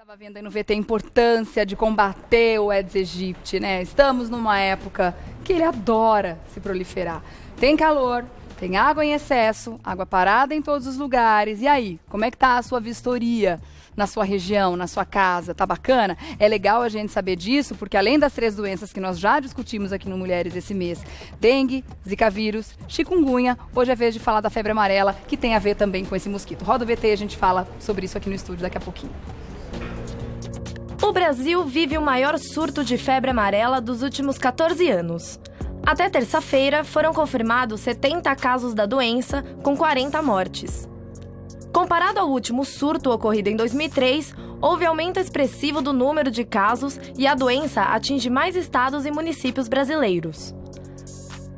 Estava vendo aí no VT a importância de combater o Aedes aegypti, né? Estamos numa época que ele adora se proliferar. Tem calor, tem água em excesso, água parada em todos os lugares. E aí, como é que tá a sua vistoria na sua região, na sua casa? Tá bacana? É legal a gente saber disso, porque além das 3 doenças que nós já discutimos aqui no Mulheres esse mês, dengue, zika vírus, chikungunya, hoje é vez de falar da febre amarela, que tem a ver também com esse mosquito. Roda o VT e a gente fala sobre isso aqui no estúdio daqui a pouquinho. O Brasil vive o maior surto de febre amarela dos últimos 14 anos. Até terça-feira, foram confirmados 70 casos da doença, com 40 mortes. Comparado ao último surto ocorrido em 2003, houve aumento expressivo do número de casos e a doença atinge mais estados e municípios brasileiros.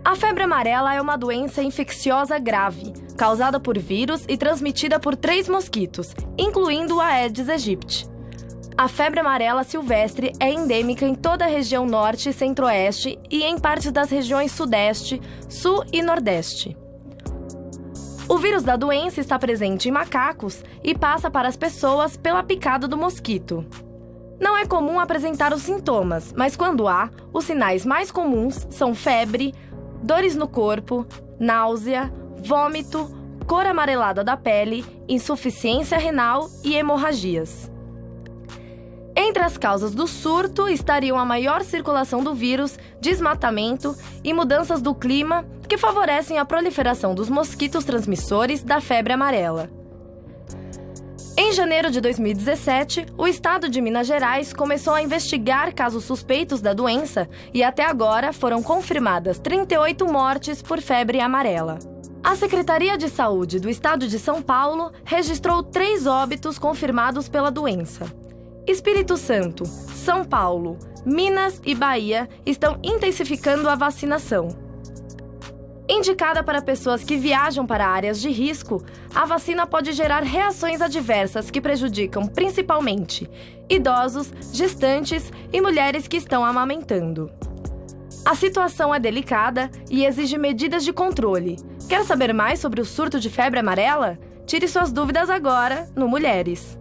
A febre amarela é uma doença infecciosa grave, causada por vírus e transmitida por 3 mosquitos, incluindo o Aedes aegypti. A febre amarela silvestre é endêmica em toda a região norte e centro-oeste e em partes das regiões sudeste, sul e nordeste. O vírus da doença está presente em macacos e passa para as pessoas pela picada do mosquito. Não é comum apresentar os sintomas, mas quando há, os sinais mais comuns são febre, dores no corpo, náusea, vômito, cor amarelada da pele, insuficiência renal e hemorragias. Entre as causas do surto estariam a maior circulação do vírus, desmatamento e mudanças do clima que favorecem a proliferação dos mosquitos transmissores da febre amarela. Em janeiro de 2017, o estado de Minas Gerais começou a investigar casos suspeitos da doença e até agora foram confirmadas 38 mortes por febre amarela. A Secretaria de Saúde do Estado de São Paulo registrou 3 óbitos confirmados pela doença. Espírito Santo, São Paulo, Minas e Bahia estão intensificando a vacinação. Indicada para pessoas que viajam para áreas de risco, a vacina pode gerar reações adversas que prejudicam principalmente idosos, gestantes e mulheres que estão amamentando. A situação é delicada e exige medidas de controle. Quer saber mais sobre o surto de febre amarela? Tire suas dúvidas agora no Mulheres.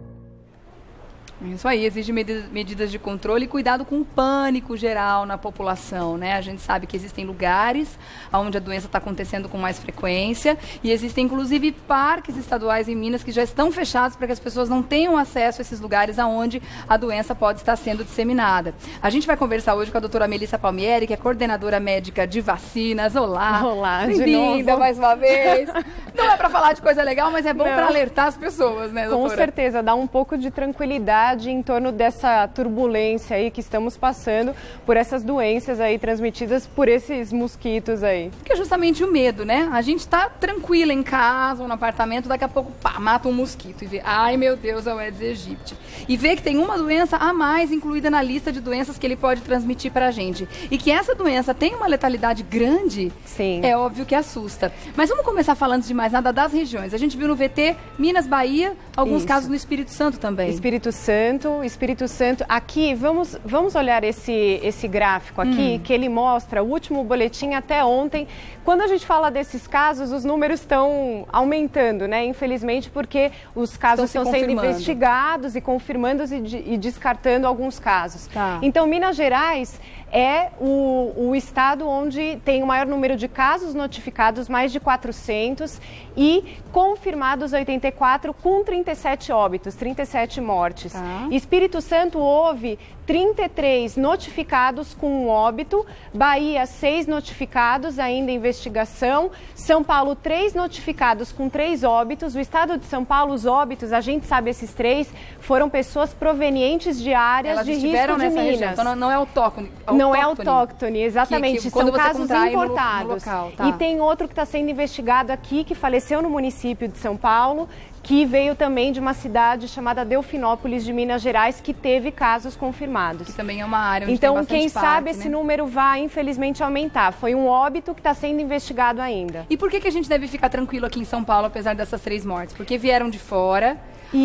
Isso aí, exige medidas de controle e cuidado com o pânico geral na população, né? A gente sabe que existem lugares onde a doença está acontecendo com mais frequência e existem, inclusive, parques estaduais em Minas que já estão fechados para que as pessoas não tenham acesso a esses lugares onde a doença pode estar sendo disseminada. A gente vai conversar hoje com a doutora Melissa Palmieri, que é coordenadora médica de vacinas. Olá! Olá, de bem-vinda novo. mais uma vez! Não é para falar de coisa legal, mas é bom para alertar as pessoas, né, doutora? Com certeza, dá um pouco de tranquilidade em torno dessa turbulência aí que estamos passando por essas doenças aí transmitidas por esses mosquitos aí. Porque é justamente o medo, né? A gente tá tranquila em casa ou no apartamento, daqui a pouco, pá, mata um mosquito e vê, ai meu Deus, é o Aedes aegypti. E vê que tem uma doença a mais incluída na lista de doenças que ele pode transmitir pra gente. E que essa doença tem uma letalidade grande, sim, é óbvio que assusta. Mas vamos começar falando de mais nada das regiões. A gente viu no VT, Minas, Bahia, alguns casos no Espírito Santo também. Espírito Santo. Aqui, vamos olhar esse gráfico aqui, que ele mostra o último boletim até ontem. Quando a gente fala desses casos, os números estão aumentando, né? Infelizmente, porque os casos estão sendo investigados e confirmando e descartando alguns casos. Tá. Então, Minas Gerais é o estado onde tem o maior número de casos notificados, mais de 400, e confirmados 84, com 37 óbitos, 37 mortes. Tá. Espírito Santo houve 33 notificados com um óbito, Bahia 6 notificados, ainda em investigação, São Paulo 3 notificados com 3 óbitos, o estado de São Paulo, os óbitos, a gente sabe esses 3, foram pessoas provenientes de áreas de risco de Minas. Região, então não é autóctone. Não é autóctone, exatamente, são casos importados. No local, tá. E tem outro que está sendo investigado aqui, que faleceu no município de São Paulo, que veio também de uma cidade chamada Delfinópolis, de Minas Gerais, que teve casos confirmados. Que também é uma área onde então, tem bastante quem sabe parque, esse né? número vai, infelizmente, aumentar. Foi um óbito que está sendo investigado ainda. E por que a gente deve ficar tranquilo aqui em São Paulo, apesar dessas 3 mortes? Porque vieram de fora,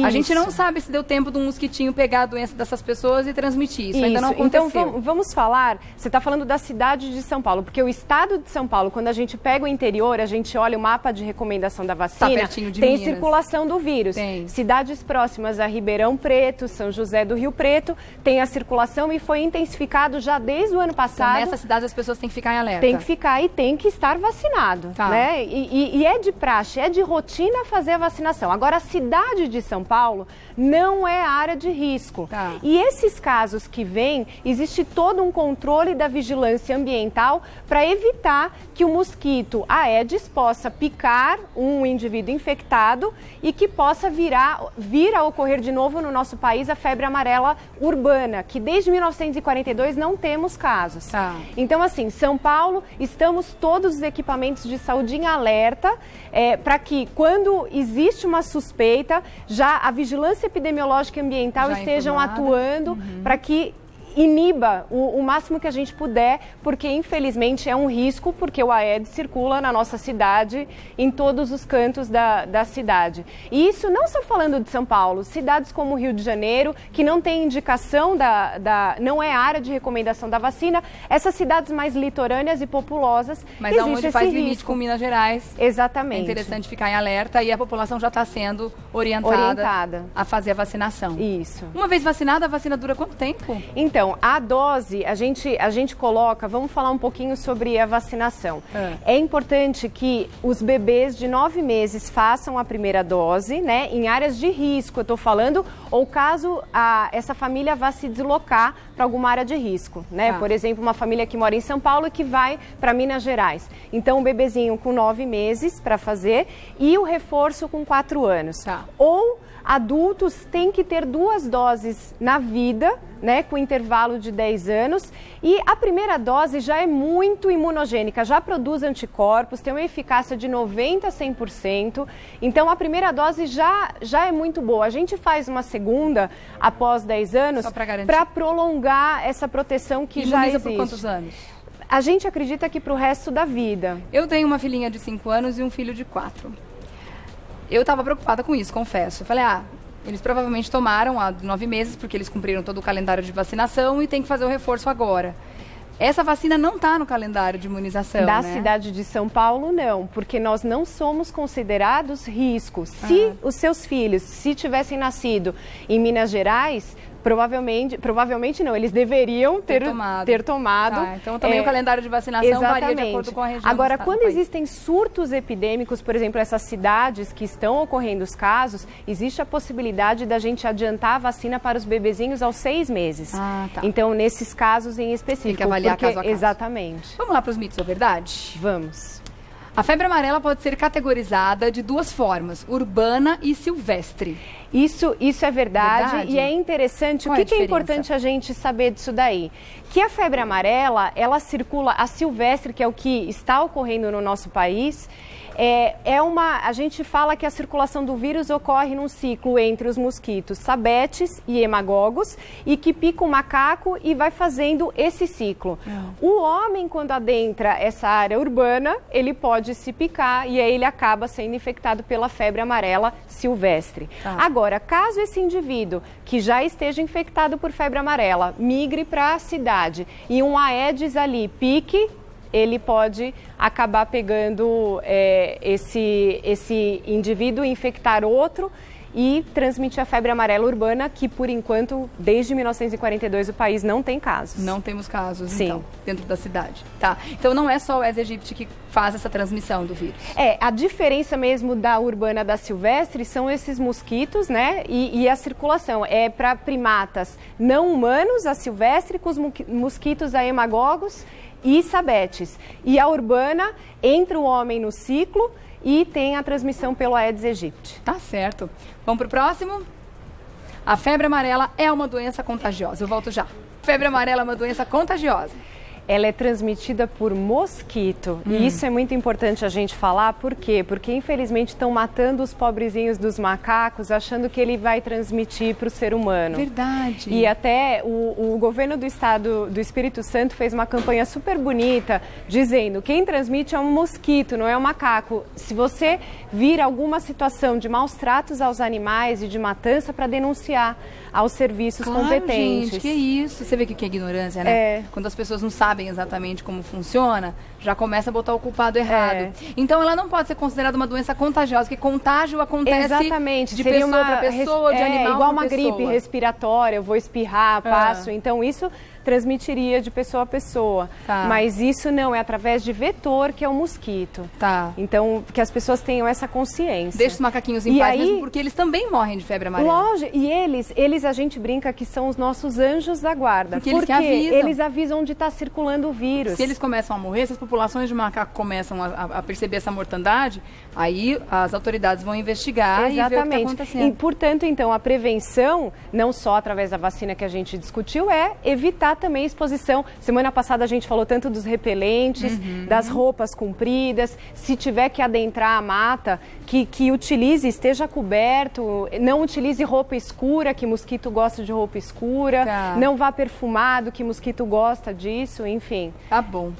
A gente não sabe se deu tempo de um mosquitinho pegar a doença dessas pessoas e transmitir. Isso ainda não aconteceu. Então, vamos falar, você está falando da cidade de São Paulo, porque o estado de São Paulo, quando a gente pega o interior, a gente olha o mapa de recomendação da vacina, pertinho de tem Minas. Circulação do vírus. Tem. Cidades próximas a Ribeirão Preto, São José do Rio Preto, tem a circulação e foi intensificado já desde o ano passado. Então, nessa cidade as pessoas têm que ficar em alerta. Tem que ficar e tem que estar vacinado, né? E é de praxe, é de rotina fazer a vacinação. Agora, a cidade de São Paulo não é área de risco. E esses casos que vêm, existe todo um controle da vigilância ambiental para evitar que o mosquito Aedes possa picar um indivíduo infectado e que possa vir a ocorrer de novo no nosso país a febre amarela urbana, que desde 1942 não temos casos. Então, assim, São Paulo, estamos todos os equipamentos de saúde em alerta para que, quando existe uma suspeita, já a vigilância epidemiológica e ambiental estejam atuando para que iniba o máximo que a gente puder, porque infelizmente é um risco, porque o Aedes circula na nossa cidade, em todos os cantos da cidade. E isso não só falando de São Paulo, cidades como o Rio de Janeiro, que não tem indicação não é área de recomendação da vacina, essas cidades mais litorâneas e populosas, mas aonde faz limite com Minas Gerais. Exatamente. É interessante ficar em alerta e a população já está sendo orientada a fazer a vacinação. Isso. Uma vez vacinada, a vacina dura quanto tempo? Então, a dose, a gente coloca, vamos falar um pouquinho sobre a vacinação. É importante que os bebês de 9 meses façam a primeira dose, né, em áreas de risco, eu estou falando, ou caso essa família vá se deslocar para alguma área de risco, né? Por exemplo, uma família que mora em São Paulo e que vai para Minas Gerais. Então, o bebezinho com 9 meses para fazer e o reforço com 4 anos. Ou adultos têm que ter 2 doses na vida, né, com intervalo de 10 anos, e a primeira dose já é muito imunogênica, já produz anticorpos, tem uma eficácia de 90% a 100%, então a primeira dose já é muito boa. A gente faz uma segunda após 10 anos para prolongar essa proteção que já existe. Por quantos anos? A gente acredita que para o resto da vida. Eu tenho uma filhinha de 5 anos e um filho de 4. Eu estava preocupada com isso, confesso. Eu falei, eles provavelmente tomaram há 9 meses, porque eles cumpriram todo o calendário de vacinação e tem que fazer o reforço agora. Essa vacina não está no calendário de imunização, da cidade de São Paulo, não, porque nós não somos considerados risco. Se os seus filhos, se tivessem nascido em Minas Gerais, provavelmente não, eles deveriam ter tomado. Então também o calendário de vacinação varia de acordo com a região. Agora, quando existem surtos epidêmicos, por exemplo, essas cidades que estão ocorrendo os casos, existe a possibilidade da gente adiantar a vacina para os bebezinhos aos 6 meses. Então, nesses casos em específico. Tem que avaliar caso a caso. Exatamente. Vamos lá para os mitos ou verdade? Vamos. A febre amarela pode ser categorizada de 2 formas, urbana e silvestre. Isso é verdade e é interessante. O que é importante a gente saber disso daí? Que a febre amarela, ela circula, a silvestre, que é o que está ocorrendo no nosso país, a gente fala que a circulação do vírus ocorre num ciclo entre os mosquitos sabetes e hemagogos e que pica o macaco e vai fazendo esse ciclo. O homem, quando adentra essa área urbana, ele pode se picar e aí ele acaba sendo infectado pela febre amarela silvestre. Agora, caso esse indivíduo que já esteja infectado por febre amarela migre para a cidade e um Aedes ali pique, ele pode acabar pegando esse indivíduo, infectar outro e transmitir a febre amarela urbana, que por enquanto, desde 1942, o país não tem casos. Não temos casos, então, dentro da cidade. Então não é só o Aedes aegypti que faz essa transmissão do vírus. A diferença mesmo da urbana da silvestre são esses mosquitos, né? E a circulação é para primatas não humanos, a silvestre, com os mosquitos a hemagogos e sabetes. E a urbana entra o homem no ciclo e tem a transmissão pelo Aedes aegypti. Tá certo. Vamos para o próximo? A febre amarela é uma doença contagiosa. Eu volto já. Febre amarela é uma doença contagiosa. ela é transmitida por mosquito. E isso é muito importante a gente falar, por quê? Porque infelizmente estão matando os pobrezinhos dos macacos, achando que ele vai transmitir para o ser humano. Verdade. E até o governo do estado do Espírito Santo fez uma campanha super bonita, dizendo: quem transmite é um mosquito, não é um macaco. Se você vir alguma situação de maus tratos aos animais e de matança, para denunciar aos serviços competentes. Gente, que isso? Você vê que é ignorância, né? Quando as pessoas não sabem exatamente como funciona, já começa a botar o culpado errado. Então ela não pode ser considerada uma doença contagiosa, porque contágio acontece de seria pessoa para pessoa, de animal igual uma pra pessoa. gripe respiratória, eu vou espirrar, passo. Então isso transmitiria de pessoa a pessoa. Mas isso não, é através de vetor, que é o mosquito. Então, que as pessoas tenham essa consciência. Deixa os macaquinhos em paz mesmo, porque eles também morrem de febre amarela. Lógico, e eles a gente brinca que são os nossos anjos da guarda. Porque eles que avisam. Eles avisam onde está circulando o vírus. Se eles começam a morrer, se as populações de macaco começam a perceber essa mortandade, aí as autoridades vão investigar e ver o que está acontecendo. E, portanto, então, a prevenção, não só através da vacina que a gente discutiu, é evitar também exposição. Semana passada a gente falou tanto dos repelentes, das roupas compridas. Se tiver que adentrar a mata, que utilize, esteja coberto, não utilize roupa escura, que mosquito gosta de roupa escura, não vá perfumado, que mosquito gosta disso, enfim. Tá bom.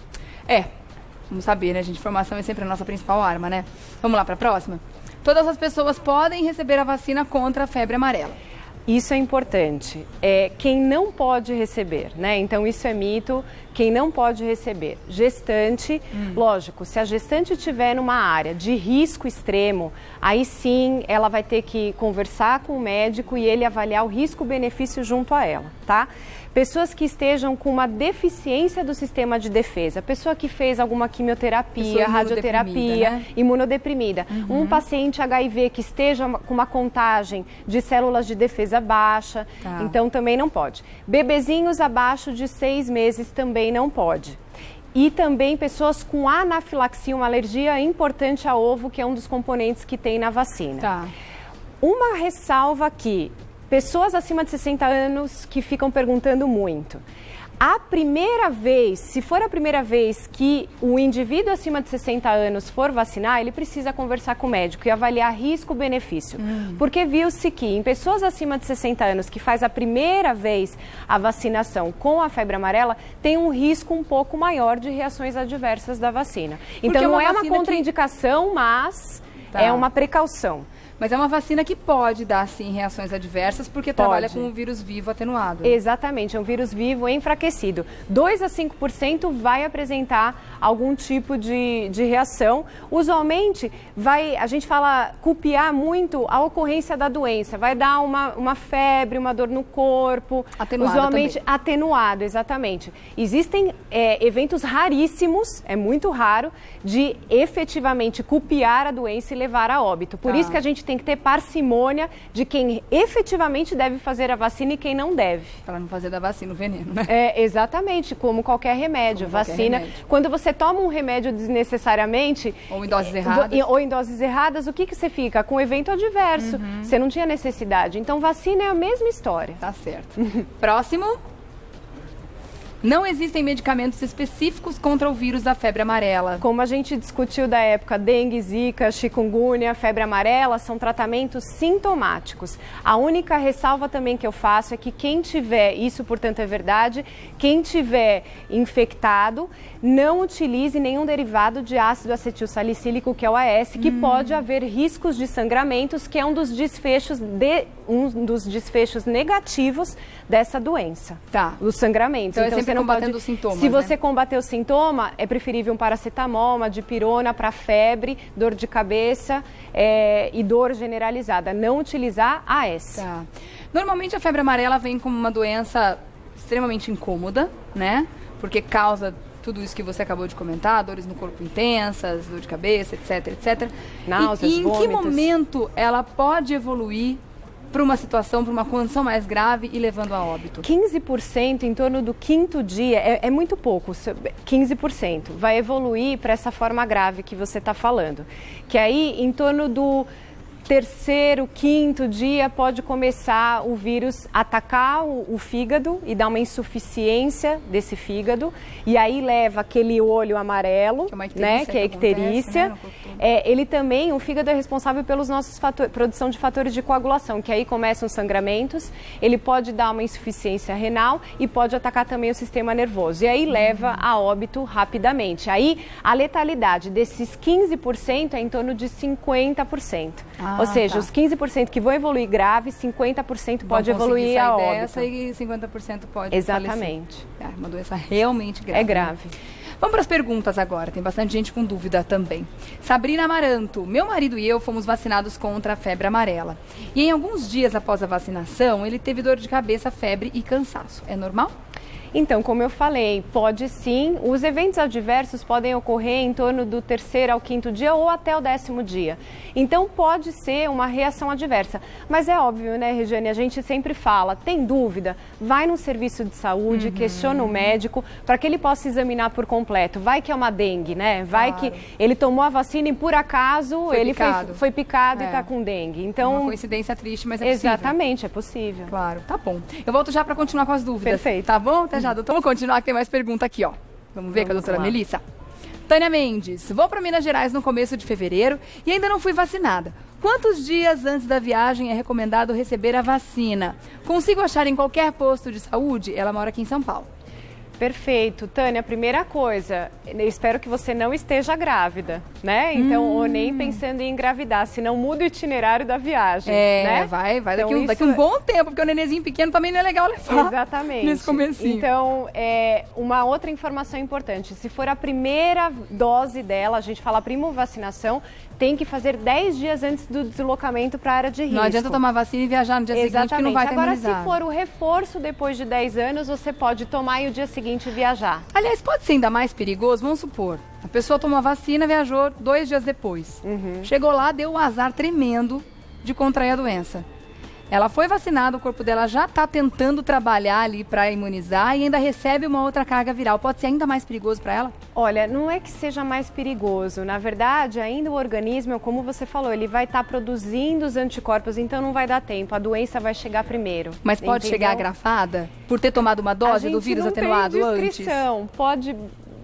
Vamos saber, né, gente? Informação é sempre a nossa principal arma, né? Vamos lá para a próxima? Todas as pessoas podem receber a vacina contra a febre amarela. Isso é importante. Quem não pode receber, né? Então, isso é mito. Quem não pode receber? Gestante. Lógico, se a gestante estiver numa área de risco extremo, aí sim ela vai ter que conversar com o médico e ele avaliar o risco-benefício junto a ela, tá? Pessoas que estejam com uma deficiência do sistema de defesa, pessoa que fez alguma quimioterapia, radioterapia, né? Imunodeprimida. Um paciente HIV que esteja com uma contagem de células de defesa baixa, então também não pode. Bebezinhos abaixo de 6 meses também não pode. E também pessoas com anafilaxia, uma alergia importante a ovo, que é um dos componentes que tem na vacina. Uma ressalva aqui. Pessoas acima de 60 anos que ficam perguntando muito. A primeira vez, se for a primeira vez que o indivíduo acima de 60 anos for vacinar, ele precisa conversar com o médico e avaliar risco-benefício. Porque viu-se que em pessoas acima de 60 anos que faz a primeira vez a vacinação com a febre amarela, tem um risco um pouco maior de reações adversas da vacina. Então não é uma contraindicação, mas é uma precaução. Mas é uma vacina que pode dar, sim, reações adversas, porque trabalha com um vírus vivo atenuado. Exatamente, é um vírus vivo enfraquecido. 2 a 5% vai apresentar algum tipo de reação. Usualmente, a gente fala copiar muito a ocorrência da doença. Vai dar uma febre, uma dor no corpo. Atenuado usualmente também. Atenuado, exatamente. Existem eventos raríssimos, é muito raro, de efetivamente copiar a doença e levar a óbito. Por isso que a gente tem que ter parcimônia de quem efetivamente deve fazer a vacina e quem não deve. Para não fazer da vacina o veneno, né? Exatamente, como qualquer remédio. Quando você toma um remédio desnecessariamente... Ou em doses erradas. Ou em doses erradas, o que você fica? Com evento adverso. Você não tinha necessidade. Então, vacina é a mesma história. Tá certo. Próximo. Não existem medicamentos específicos contra o vírus da febre amarela. Como a gente discutiu da época, dengue, zika, chikungunya, febre amarela, são tratamentos sintomáticos. A única ressalva também que eu faço é que quem tiver, isso portanto é verdade, quem tiver infectado, não utilize nenhum derivado de ácido acetil salicílico, que é o AS, que pode haver riscos de sangramentos, que é um dos desfechos negativos dessa doença. Os sangramentos. Então é sempre combatendo os sintomas, se você combater o sintoma, é preferível um paracetamol, uma dipirona para febre, dor de cabeça e dor generalizada. Não utilizar AS. Normalmente a febre amarela vem como uma doença extremamente incômoda, né? Porque causa tudo isso que você acabou de comentar, dores no corpo intensas, dor de cabeça, etc, etc. Náuseas, e em que momento ela pode evoluir para uma situação, para uma condição mais grave e levando a óbito? 15% em torno do 5º dia, é muito pouco, 15% vai evoluir para essa forma grave que você está falando. Que aí, em torno do terceiro, quinto dia pode começar o vírus atacar o fígado e dar uma insuficiência desse fígado. E aí leva aquele olho amarelo, que é a icterícia. Ele também, o fígado é responsável pelos nossos produção de fatores de coagulação, que aí começam os sangramentos. Ele pode dar uma insuficiência renal e pode atacar também o sistema nervoso. E aí leva a óbito rapidamente. Aí a letalidade desses 15% é em torno de 50%. Ou seja, os 15% que vão evoluir grave, 50% pode evoluir a óbito. Dessa e 50% pode Exatamente. falecer. Uma doença realmente grave. É grave. Vamos para as perguntas agora, tem bastante gente com dúvida também. Sabrina Amaranto, meu marido e eu fomos vacinados contra a febre amarela. E em alguns dias após a vacinação, ele teve dor de cabeça, febre e cansaço. É normal? Então, como eu falei, pode sim. Os eventos adversos podem ocorrer em torno do 3º ao 5º dia ou até o 10º dia. Então, pode ser uma reação adversa. Mas é óbvio, né, Regiane? A gente sempre fala, tem dúvida? Vai no serviço de saúde, questiona o médico para que ele possa examinar por completo. Vai que é uma dengue, né? Vai que ele tomou a vacina e por acaso foi picado e está com dengue. Então, uma coincidência triste, mas é possível. Exatamente, é possível. Claro, tá bom. Eu volto já para continuar com as dúvidas. Perfeito. Tá bom? Até já, doutor. Vamos continuar que tem mais pergunta aqui, ó. Vamos ver com a doutora Melissa. Tânia Mendes, vou para Minas Gerais no começo de fevereiro e ainda não fui vacinada. Quantos dias antes da viagem é recomendado receber a vacina? Consigo achar em qualquer posto de saúde? Ela mora aqui em São Paulo. Perfeito. Tânia, primeira coisa, eu espero que você não esteja grávida, né? Então, ou nem pensando em engravidar, senão muda o itinerário da viagem, né? vai então, daqui um bom tempo, porque o nenenzinho pequeno também não é legal levar. Exatamente. Nesse comecinho. Então, uma outra informação importante, se for a primeira dose dela, a gente fala primovacinação, tem que fazer 10 dias antes do deslocamento para a área de risco. Não adianta tomar vacina e viajar no dia seguinte, que não vai ter imunizado. Agora, se for o reforço depois de 10 anos, você pode tomar e o dia seguinte viajar. Aliás, pode ser ainda mais perigoso, vamos supor, a pessoa tomou a vacina, viajou 2 dias depois. Chegou lá, deu um azar tremendo de contrair a doença. Ela foi vacinada, o corpo dela já está tentando trabalhar ali para imunizar e ainda recebe uma outra carga viral. Pode ser ainda mais perigoso para ela? Olha, não é que seja mais perigoso. Na verdade, ainda o organismo, como você falou, ele vai estar produzindo os anticorpos, então não vai dar tempo. A doença vai chegar primeiro. Mas pode chegar agrafada por ter tomado uma dose do vírus atenuado antes?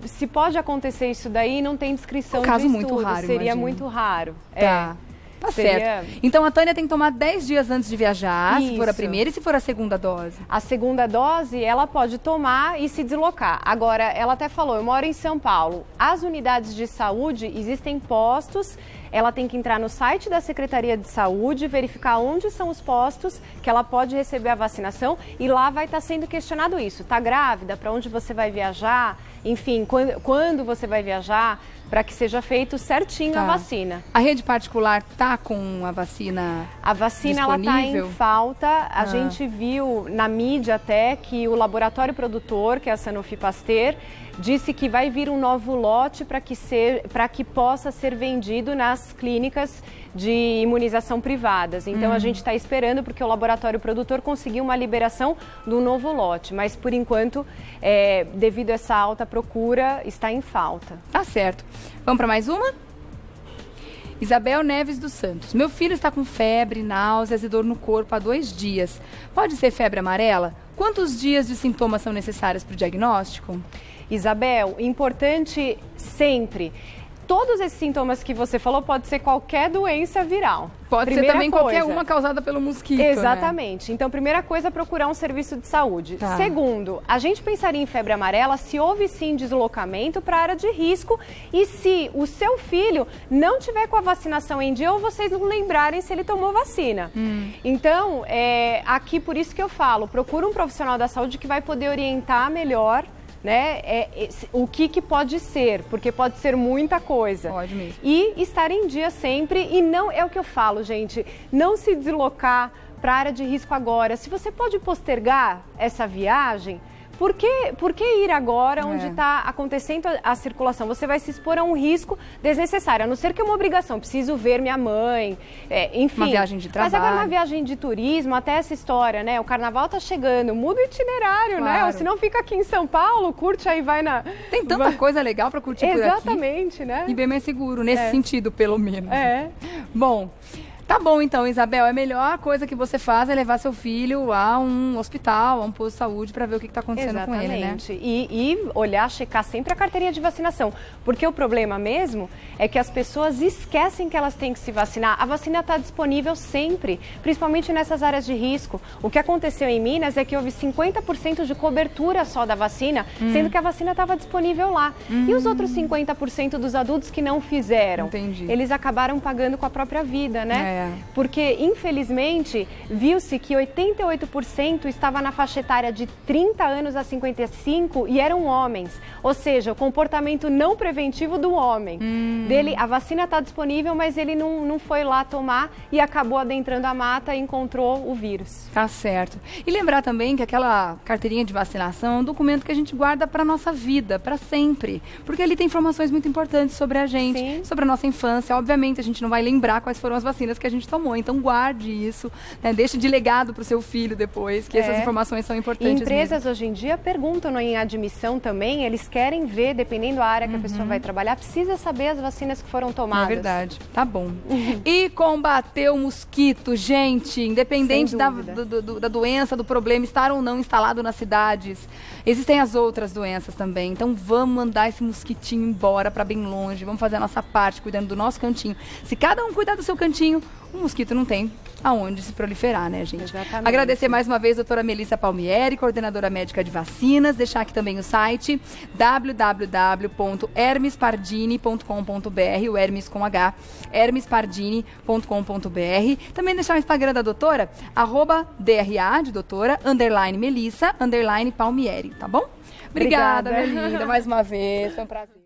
Se pode acontecer isso daí, não tem descrição de caso estudo. Muito raro, seria imagino. muito raro. Tá. Tá certo. Então a Tânia tem que tomar 10 dias antes de viajar, se for a primeira e se for a segunda dose. A segunda dose, ela pode tomar e se deslocar. Agora, ela até falou, eu moro em São Paulo. As unidades de saúde, existem postos, ela tem que entrar no site da Secretaria de Saúde, verificar onde são os postos que ela pode receber a vacinação e lá vai estar sendo questionado isso. Tá grávida? Para onde você vai viajar? Enfim, quando você vai viajar? Para que seja feito certinho a vacina. A rede particular está com a vacina A vacina ela está em falta. A gente viu na mídia até que o laboratório produtor, que é a Sanofi Pasteur, disse que vai vir um novo lote para que possa ser vendido nas clínicas de imunização privadas. Então a gente está esperando porque o laboratório produtor conseguiu uma liberação do novo lote, mas por enquanto, devido a essa alta procura, está em falta. Tá certo. Vamos para mais uma? Isabel Neves dos Santos. Meu filho está com febre, náuseas e dor no corpo há 2 dias. Pode ser febre amarela? Quantos dias de sintomas são necessários para o diagnóstico? Isabel, importante sempre. Todos esses sintomas que você falou pode ser qualquer doença viral. Pode ser também qualquer uma causada pelo mosquito. Exatamente. Né? Então, primeira coisa, procurar um serviço de saúde. Tá. Segundo, a gente pensaria em febre amarela se houve sim deslocamento para a área de risco e se o seu filho não tiver com a vacinação em dia ou vocês não lembrarem se ele tomou vacina. Então, aqui por isso que eu falo, procura um profissional da saúde que vai poder orientar melhor, né? O que pode ser, porque pode ser muita coisa. Pode mesmo. E estar em dia sempre, e não é o que eu falo, gente, não se deslocar para a área de risco agora. Se você pode postergar essa viagem, por que ir agora onde está acontecendo a circulação? Você vai se expor a um risco desnecessário, a não ser que é uma obrigação. Preciso ver minha mãe, enfim. Uma viagem de trabalho. Mas agora uma viagem de turismo, até essa história, né? O carnaval tá chegando, muda o itinerário, né? Ou se não fica aqui em São Paulo, curte aí, vai na... Tem tanta coisa legal para curtir por aqui. Exatamente, né? E bem mais seguro, nesse sentido, pelo menos. É. Bom... Tá bom, então, Isabel, a melhor coisa que você faz é levar seu filho a um hospital, a um posto de saúde, para ver o que está acontecendo com ele, né? Exatamente. E olhar, checar sempre a carteirinha de vacinação. Porque o problema mesmo é que as pessoas esquecem que elas têm que se vacinar. A vacina está disponível sempre, principalmente nessas áreas de risco. O que aconteceu em Minas é que houve 50% de cobertura só da vacina, sendo que a vacina estava disponível lá. E os outros 50% dos adultos que não fizeram? Entendi. Eles acabaram pagando com a própria vida, né? Porque, infelizmente, viu-se que 88% estava na faixa etária de 30 anos a 55 e eram homens. Ou seja, o comportamento não preventivo do homem. Dele, a vacina está disponível, mas ele não foi lá tomar e acabou adentrando a mata e encontrou o vírus. Tá certo. E lembrar também que aquela carteirinha de vacinação é um documento que a gente guarda para nossa vida, para sempre. Porque ali tem informações muito importantes sobre a gente, Sim. sobre a nossa infância. Obviamente, a gente não vai lembrar quais foram as vacinas que a gente tomou. Então, guarde isso, né? Deixe de legado para o seu filho depois, que essas informações são importantes. E empresas mesmo. hoje em dia perguntam em admissão também, eles querem ver, dependendo da área que a pessoa vai trabalhar, precisa saber as vacinas que foram tomadas. É verdade, tá bom. E combater o mosquito, gente, independente da doença, do problema, estar ou não instalado nas cidades, existem as outras doenças também. Então vamos mandar esse mosquitinho embora para bem longe, vamos fazer a nossa parte, cuidando do nosso cantinho. Se cada um cuidar do seu cantinho, o mosquito não tem aonde se proliferar, né, gente? Exatamente. Agradecer mais uma vez a doutora Melissa Palmieri, coordenadora médica de vacinas, deixar aqui também o site www.hermespardini.com.br, o Hermes com H, hermespardini.com.br. Também deixar o Instagram da doutora, @DRA, de doutora, _Melissa, _Palmieri, tá bom? Obrigada, minha linda, mais uma vez, foi um prazer.